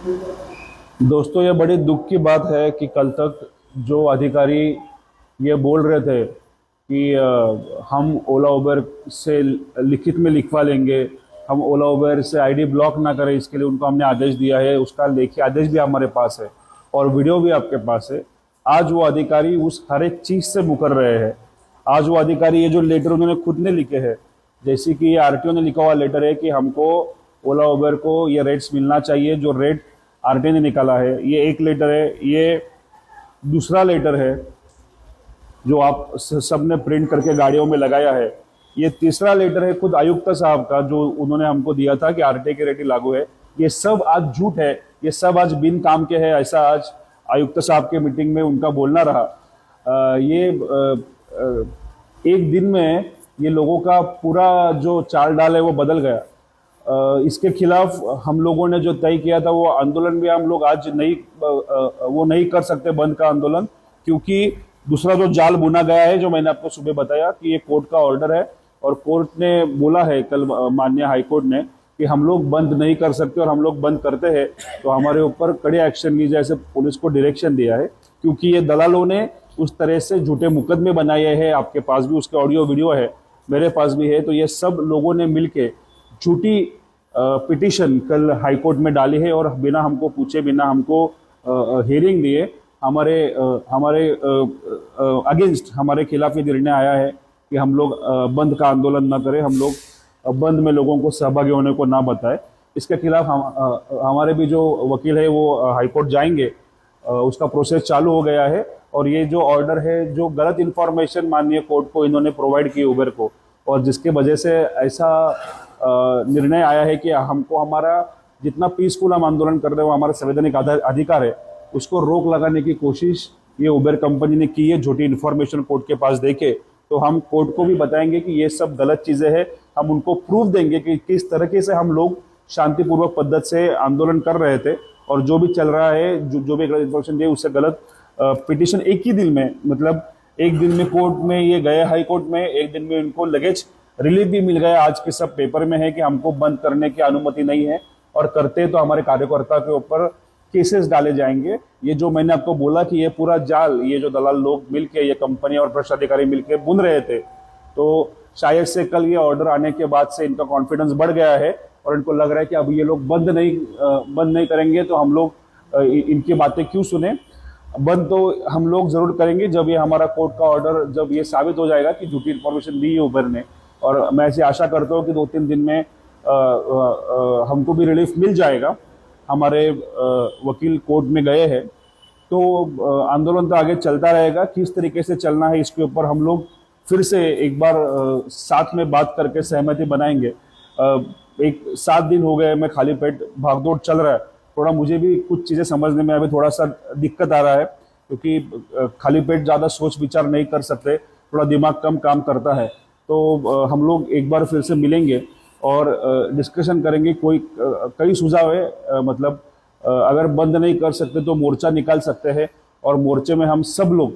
दोस्तों, ये बड़ी दुख की बात है कि कल तक जो अधिकारी ये बोल रहे थे कि हम ओला उबर से लिखित में लिखवा लेंगे, हम ओला उबर से आईडी ब्लॉक ना करें, इसके लिए उनको हमने आदेश दिया है। उसका लेखी आदेश भी हमारे पास है और वीडियो भी आपके पास है। आज वो अधिकारी उस हर एक चीज़ से मुकर रहे हैं। आज वो अधिकारी ये जो लेटर उन्होंने खुद ने लिखे हैं, जैसे कि ये आरटीओ ने लिखा हुआ लेटर है कि हमको ओला उबर को ये रेट्स मिलना चाहिए जो रेट आरटीओ ने निकाला है। ये एक लेटर है। ये दूसरा लेटर है जो आप सबने प्रिंट करके गाड़ियों में लगाया है। ये तीसरा लेटर है खुद आयुक्त साहब का, जो उन्होंने हमको दिया था कि आरटीओ की रेट लागू है। ये सब आज झूठ है, ये सब आज बिन काम के है, ऐसा आज आयुक्त साहब के मीटिंग में उनका बोलना रहा। एक दिन में ये लोगों का पूरा जो चाल डाल है वो बदल गया। इसके खिलाफ हम लोगों ने जो तय किया था वो आंदोलन भी हम लोग आज नहीं वो नहीं कर सकते बंद का आंदोलन, क्योंकि दूसरा जो जाल बुना गया है, जो मैंने आपको सुबह बताया कि ये कोर्ट का ऑर्डर है और कोर्ट ने बोला है कल माननीय हाईकोर्ट ने कि हम लोग बंद नहीं कर सकते, और हम लोग बंद करते हैं तो हमारे ऊपर कड़े एक्शन ली जाए, ऐसे पुलिस को डायरेक्शन दिया है। क्योंकि ये दलालों ने उस तरह से झूठे मुकदमे बनाए हैं, आपके पास भी उसके ऑडियो वीडियो है, मेरे पास भी है। तो ये सब लोगों ने मिलके झूठी पिटीशन कल हाईकोर्ट में डाली है और बिना हमको पूछे, बिना हमको हियरिंग दिए हमारे अगेंस्ट, हमारे खिलाफ ये निर्णय आया है कि हम लोग बंद का आंदोलन ना करें, हम लोग बंद में लोगों को सहभागी होने को ना बताएं। इसके खिलाफ हमारे भी जो वकील है वो हाईकोर्ट जाएंगे। उसका प्रोसेस चालू हो गया है। और ये जो ऑर्डर है, जो गलत इन्फॉर्मेशन माननीय कोर्ट को इन्होंने प्रोवाइड की उबर को, और जिसके वजह से ऐसा निर्णय आया है कि हमको हमारा जितना पीसफुल हम आंदोलन कर रहे हैं वो हमारा संवैधानिक अधिकार है, उसको रोक लगाने की कोशिश ये उबर कंपनी ने की है झूठी इन्फॉर्मेशन कोर्ट के पास देके। तो हम कोर्ट को भी बताएंगे कि ये सब गलत चीज़ें हैं। हम उनको प्रूफ देंगे कि किस तरीके से हम लोग शांतिपूर्वक पद्धति से आंदोलन कर रहे थे, और जो भी चल रहा है, जो भी गलत इन्फॉर्मेशन दिए उससे गलत पिटिशन एक ही दिन में, मतलब एक दिन में कोर्ट में ये गए हाई कोर्ट में, एक दिन में उनको लगेज रिलीफ भी मिल गया। आज के सब पेपर में है कि हमको बंद करने की अनुमति नहीं है, और करते तो हमारे कार्यकर्ता के ऊपर केसेस डाले जाएंगे। ये जो मैंने आपको बोला कि ये पूरा जाल, ये जो दलाल लोग मिलके, ये कंपनी और भ्रष्ट अधिकारी मिलके बुन रहे थे, तो शायद से कल ये ऑर्डर आने के बाद से इनका कॉन्फिडेंस बढ़ गया है और इनको लग रहा है कि अब ये लोग बंद नहीं करेंगे तो हम लोग इनकी बातें क्यों सुने। बंद तो हम लोग जरूर करेंगे जब ये हमारा कोर्ट का ऑर्डर, जब ये साबित हो जाएगा कि झूठी इन्फॉर्मेशन दी है उबर ने। और मैं ऐसी आशा करता हूँ कि 2-3 दिन में हमको भी रिलीफ मिल जाएगा। हमारे वकील कोर्ट में गए हैं, तो आंदोलन तो आगे चलता रहेगा। किस तरीके से चलना है इसके ऊपर हम लोग फिर से एक बार साथ में बात करके सहमति बनाएंगे। एक 7 दिन हो गए मैं खाली पेट भागदौड़ चल रहा है, थोड़ा मुझे भी कुछ चीज़ें समझने में अभी थोड़ा सा दिक्कत आ रहा है, क्योंकि खाली पेट ज़्यादा सोच विचार नहीं कर सकते, थोड़ा दिमाग कम काम करता है। तो हम लोग एक बार फिर से मिलेंगे और डिस्कशन करेंगे। कई सुझाव है, मतलब अगर बंद नहीं कर सकते तो मोर्चा निकाल सकते हैं, और मोर्चे में हम सब लोग,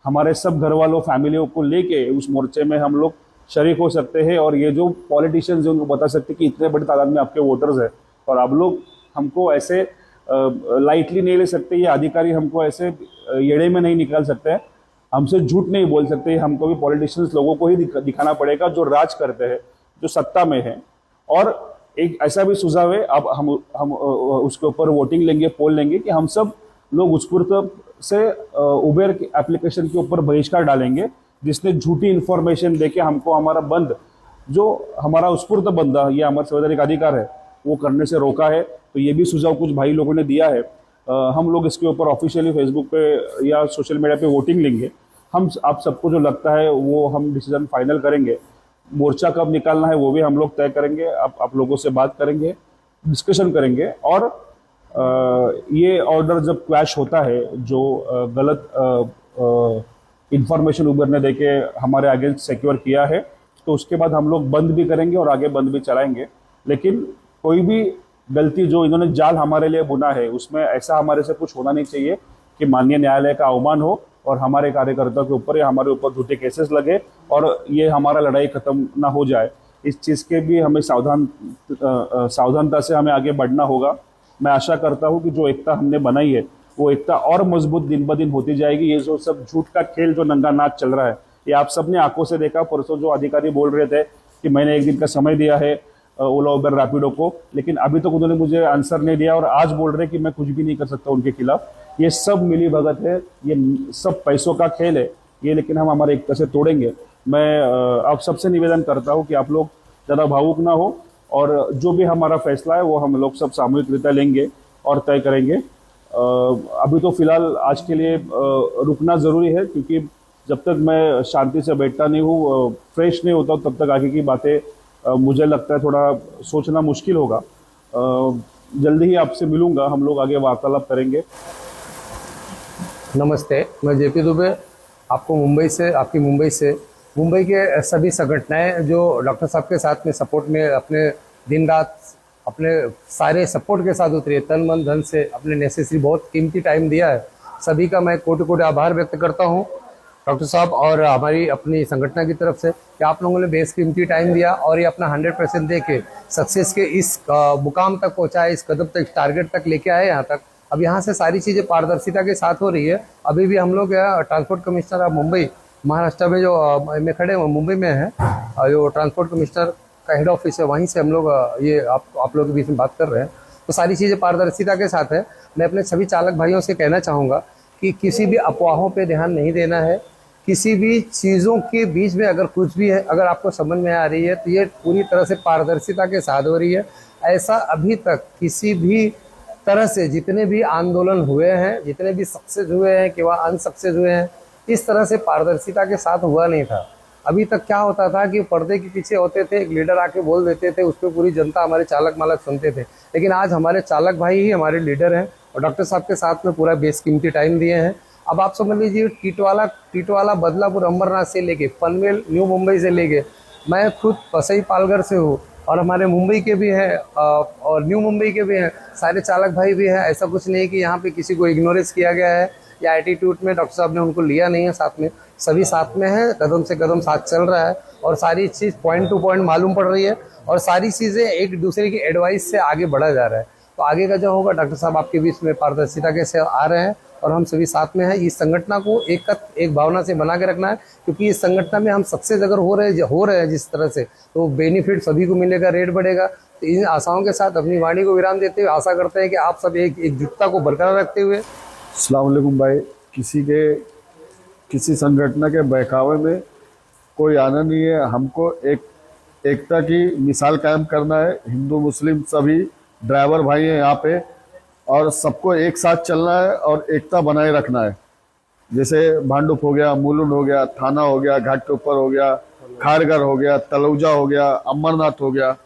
हमारे सब घर वालों, फैमिलियों को लेके उस मोर्चे में हम लोग शरीक हो सकते हैं। और ये जो पॉलिटिशियंस हैं उनको बता सकते हैं कि इतने बड़ी तादाद में आपके वोटर्स हैं और आप लोग हमको ऐसे लाइटली नहीं ले सकते। ये अधिकारी हमको ऐसे येड़े में नहीं निकाल सकते हैं, हमसे झूठ नहीं बोल सकते। हमको भी पॉलिटिशियंस लोगों को ही दिखाना पड़ेगा जो राज करते हैं, जो सत्ता में है। और एक ऐसा भी सुझाव है, अब हम उसके ऊपर वोटिंग लेंगे, पोल लेंगे कि हम सब लोग उत्स्फूर्त से उबेर एप्लीकेशन के ऊपर बहिष्कार डालेंगे, जिसने झूठी इन्फॉर्मेशन देके हमको हमारा बंद, जो हमारा उत्स्फूर्त बंदा, ये हमारा संवैधानिक अधिकार है, वो करने से रोका है। तो ये भी सुझाव कुछ भाई लोगों ने दिया है। हम लोग इसके ऊपर ऑफिशियली फेसबुक पे या सोशल मीडिया पे वोटिंग लेंगे। आप सबको जो लगता है वो हम डिसीजन फाइनल करेंगे। मोर्चा कब निकालना है वो भी हम लोग तय करेंगे। आप लोगों से बात करेंगे, डिस्कशन करेंगे। और ये ऑर्डर जब क्लैश होता है, जो गलत इंफॉर्मेशन उबर ने देके हमारे अगेंस्ट सिक्योर किया है, तो उसके बाद हम लोग बंद भी करेंगे और आगे बंद भी चलाएंगे। लेकिन कोई भी गलती जो इन्होंने जाल हमारे लिए बुना है, उसमें ऐसा हमारे से कुछ होना नहीं चाहिए कि माननीय न्यायालय का अवमान हो और हमारे कार्यकर्ता के ऊपर या हमारे ऊपर झूठे केसेस लगे और ये हमारा लड़ाई खत्म ना हो जाए। इस चीज़ के भी हमें सावधानता से हमें आगे बढ़ना होगा। मैं आशा करता हूँ कि जो एकता हमने बनाई है वो एकता और मजबूत दिन ब दिन होती जाएगी। ये जो सब झूठ का खेल जो नंगा नाच चल रहा है, ये आप सबने आंखों से देखा। परसों जो अधिकारी बोल रहे थे कि मैंने एक दिन का समय दिया है ओला उबर रैपिडो को, लेकिन अभी तक उन्होंने मुझे आंसर नहीं दिया और आज बोल रहे कि मैं कुछ भी नहीं कर सकता उनके खिलाफ। ये सब मिली भगत है, ये सब पैसों का खेल है ये, लेकिन हम हमारे एकता से तोड़ेंगे। मैं आप सबसे निवेदन करता हूँ कि आप लोग ज़्यादा भावुक ना हो और जो भी हमारा फैसला है वो हम लोग सब सामूहिक रीत्या लेंगे और तय करेंगे। अभी तो फिलहाल आज के लिए रुकना ज़रूरी है, क्योंकि जब तक मैं शांति से बैठता नहीं हूँ, फ्रेश नहीं होता, तब तक आगे की बातें मुझे लगता है थोड़ा सोचना मुश्किल होगा। जल्दी ही आपसे मिलूंगा, हम लोग आगे वार्तालाप करेंगे। नमस्ते, मैं जेपी दुबे, आपकी मुंबई के सभी संगठनाएं जो डॉक्टर साहब के साथ में सपोर्ट में अपने दिन रात अपने सारे सपोर्ट के साथ उतरी है, तन मन धन से अपने नेसेसरी बहुत कीमती टाइम दिया है, सभी का मैं कोटि कोटि आभार व्यक्त करता हूं डॉक्टर साहब और हमारी अपनी संगठन की तरफ से कि आप लोगों ने बेसकीमती टाइम दिया और ये अपना 100% दे के सक्सेस के इस मुकाम तक पहुंचाए, इस कदम तक, टारगेट तक लेके आए यहाँ तक। अब यहाँ से सारी चीज़ें पारदर्शिता के साथ हो रही है। अभी भी हम लोग transport commissioner of Mumbai, Maharashtra में जो में खड़े हैं, मुंबई में है, जो ट्रांसपोर्ट कमिश्नर का हेड ऑफिस है, वहीं से हम लोग ये आप लोग के बीच में बात कर रहे हैं। तो सारी चीज़ें पारदर्शिता के साथ है। मैं अपने सभी चालक भाइयों से कहना चाहूँगा कि किसी भी अफवाहों पर ध्यान नहीं देना है। किसी भी चीज़ों के बीच में अगर कुछ भी है, अगर आपको समझ में आ रही है तो ये पूरी तरह से पारदर्शिता के साथ हो रही है। ऐसा अभी तक किसी भी तरह से जितने भी आंदोलन हुए हैं, जितने भी सक्सेस हुए हैं कि वह अनसक्सेस हुए हैं, इस तरह से पारदर्शिता के साथ हुआ नहीं था। अभी तक क्या होता था कि पर्दे के पीछे होते थे, एक लीडर आके बोल देते थे, उस पर पूरी जनता, हमारे चालक मालक सुनते थे। लेकिन आज हमारे चालक भाई ही हमारे लीडर हैं और डॉक्टर साहब के साथ में पूरा बेसकीमती टाइम दिए हैं। अब आप समझ लीजिए, टीटवाला बदलापुर अंबरनाथ से लेके पनवेल न्यू मुंबई से लेके, मैं खुद पसई पालघर से हूँ और हमारे मुंबई के भी हैं और न्यू मुंबई के भी हैं, सारे चालक भाई भी हैं। ऐसा कुछ नहीं कि यहाँ पे किसी को इग्नोरेंस किया गया है या एटीट्यूड में डॉक्टर साहब ने उनको लिया नहीं है साथ में। सभी साथ में है, कदम से कदम साथ चल रहा है और सारी चीज़ पॉइंट टू पॉइंट मालूम पड़ रही है और सारी चीज़ें एक दूसरे की एडवाइस से आगे बढ़ा जा रहा है। तो आगे का जो होगा, डॉक्टर साहब आपके बीच में पारदर्शिता के से आ रहे हैं और हम सभी साथ में हैं। इस संगठन को एक भावना से बना के रखना है, क्योंकि इस संगठन में हम सक्सेस अगर हो रहे हैं जिस तरह से, तो बेनिफिट सभी को मिलेगा, रेट बढ़ेगा। तो इन आशाओं के साथ अपनी वाणी को विराम देते हुए आशा करते हैं कि आप सब एकजुटता को बरकरार रखते हुए। अस्सलाम वालेकुम भाई, किसी संगठन के बहकावे में कोई आना नहीं है। हमको एकता की मिसाल कायम करना है। हिंदू मुस्लिम सभी ड्राइवर भाई हैं यहाँ पे और सबको एक साथ चलना है और एकता बनाए रखना है। जैसे भांडुप हो गया, मुलुंड हो गया, थाना हो गया, घाट के ऊपर हो गया, खारगर हो गया, तलौजा हो गया, अमरनाथ हो गया,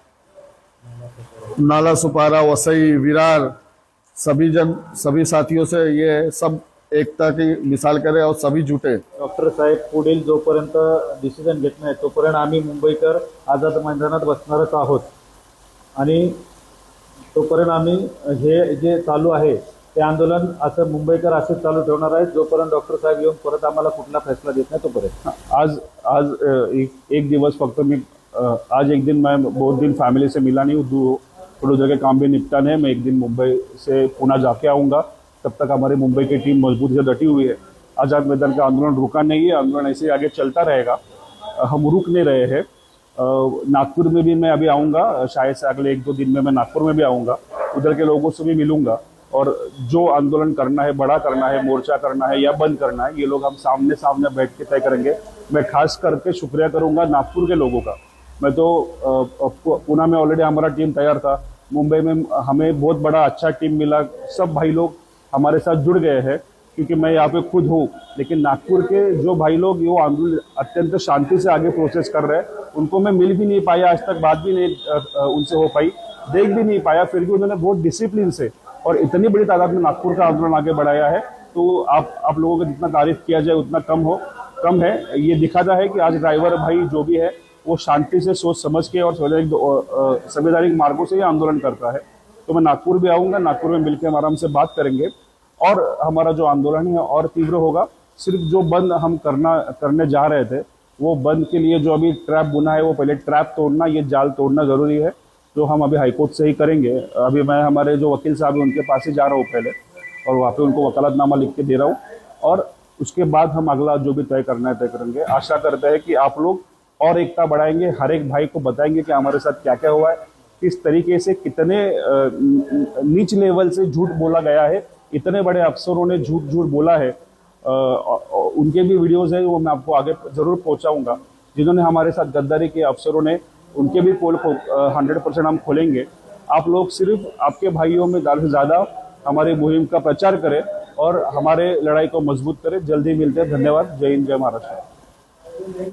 नाला सुपारा, वसई, विरार, सभी साथियों से ये सब एकता की मिसाल करें और सभी जुटे। डॉक्टर साहेब पुढील जोपर्यंत डिसिजन घेत नाही तोपर्यंत आम्ही मुंबईकर आझाद मैदानात बसणारच आहोत आणि तोपर्यंत आम्ही हे जे चालू आहे ते आंदोलन असं मुंबईकर असेच चालू ठेवणार आहे जोपर्यंत डॉक्टर साहेब येऊन परत आम्हाला कुठला फैसला देत नाही तोपर्यंत। आज एक दिवस फक्त मैं आज एक दिन मैं बहुत दिन फैमिली से मिला नहीं हूँ, थोड़ी जगह काम भी निपटाने हैं। मैं एक दिन मुंबई से पुणे जाके आऊँगा, तब तक हमारी मुंबई की टीम मजबूती से डटी हुई है। आज़ाद मैदान का आंदोलन रुका नहीं है, आंदोलन ऐसे ही आगे चलता रहेगा, हम रुक नहीं रहे हैं। नागपुर में भी मैं अभी आऊँगा, शायद से अगले 1-2 दिन में मैं नागपुर में भी आऊँगा, उधर के लोगों से भी मिलूंगा और जो आंदोलन करना है, बड़ा करना है, मोर्चा करना है या बंद करना है, ये लोग हम सामने सामने बैठ के तय करेंगे। मैं खास करके शुक्रिया करूँगा नागपुर के लोगों का। मैं तो पुणे में ऑलरेडी हमारा टीम तैयार था, मुंबई में हमें बहुत बड़ा अच्छा टीम मिला, सब भाई लोग हमारे साथ जुड़ गए हैं क्योंकि मैं यहाँ पे खुद हूँ। लेकिन नागपुर के जो भाई लोग वो आंदोलन अत्यंत शांति से आगे प्रोसेस कर रहे हैं, उनको मैं मिल भी नहीं पाया, आज तक बात भी नहीं उनसे हो पाई, देख भी नहीं पाया, फिर भी उन्होंने बहुत डिसिप्लिन से और इतनी बड़ी तादाद में नागपुर का आंदोलन आगे बढ़ाया है। तो आप लोगों को जितना तारीफ किया जाए उतना कम है। ये दिखाता है कि आज ड्राइवर भाई जो भी है वो शांति से सोच समझ के और संवैधानिक मार्गों से ये आंदोलन करता है। तो मैं नागपुर भी आऊँगा, नागपुर में मिलकर हम आराम से बात करेंगे और हमारा जो आंदोलन है और तीव्र होगा। सिर्फ जो बंद हम करने जा रहे थे, वो बंद के लिए जो अभी ट्रैप बुना है, वो पहले ट्रैप तोड़ना, ये जाल तोड़ना ज़रूरी है। जो हम अभी हाईकोर्ट से ही करेंगे। अभी मैं हमारे जो वकील साहब हैं उनके पास ही जा रहा हूँ पहले, और वहाँ पे उनको वकालतनामा लिख के दे रहा हूँ, और उसके बाद हम अगला जो भी तय करना है तय करेंगे। आशा करते हैं कि आप लोग और एकता बढ़ाएंगे, हर एक भाई को बताएंगे कि हमारे साथ क्या क्या हुआ है, किस तरीके से कितने नीच लेवल से झूठ बोला गया है, इतने बड़े अफसरों ने झूठ बोला है। उनके भी वीडियोस है वो मैं आपको आगे जरूर पहुंचाऊंगा, जिन्होंने हमारे साथ गद्दारी किए अफसरों ने, उनके भी पोल 100% हम खोलेंगे। आप लोग सिर्फ आपके भाइयों में ज़्यादा से ज़्यादा हमारी मुहिम का प्रचार करें और हमारे लड़ाई को मजबूत करें। जल्दी मिलते हैं। धन्यवाद। जय हिंद, जय महाराष्ट्र।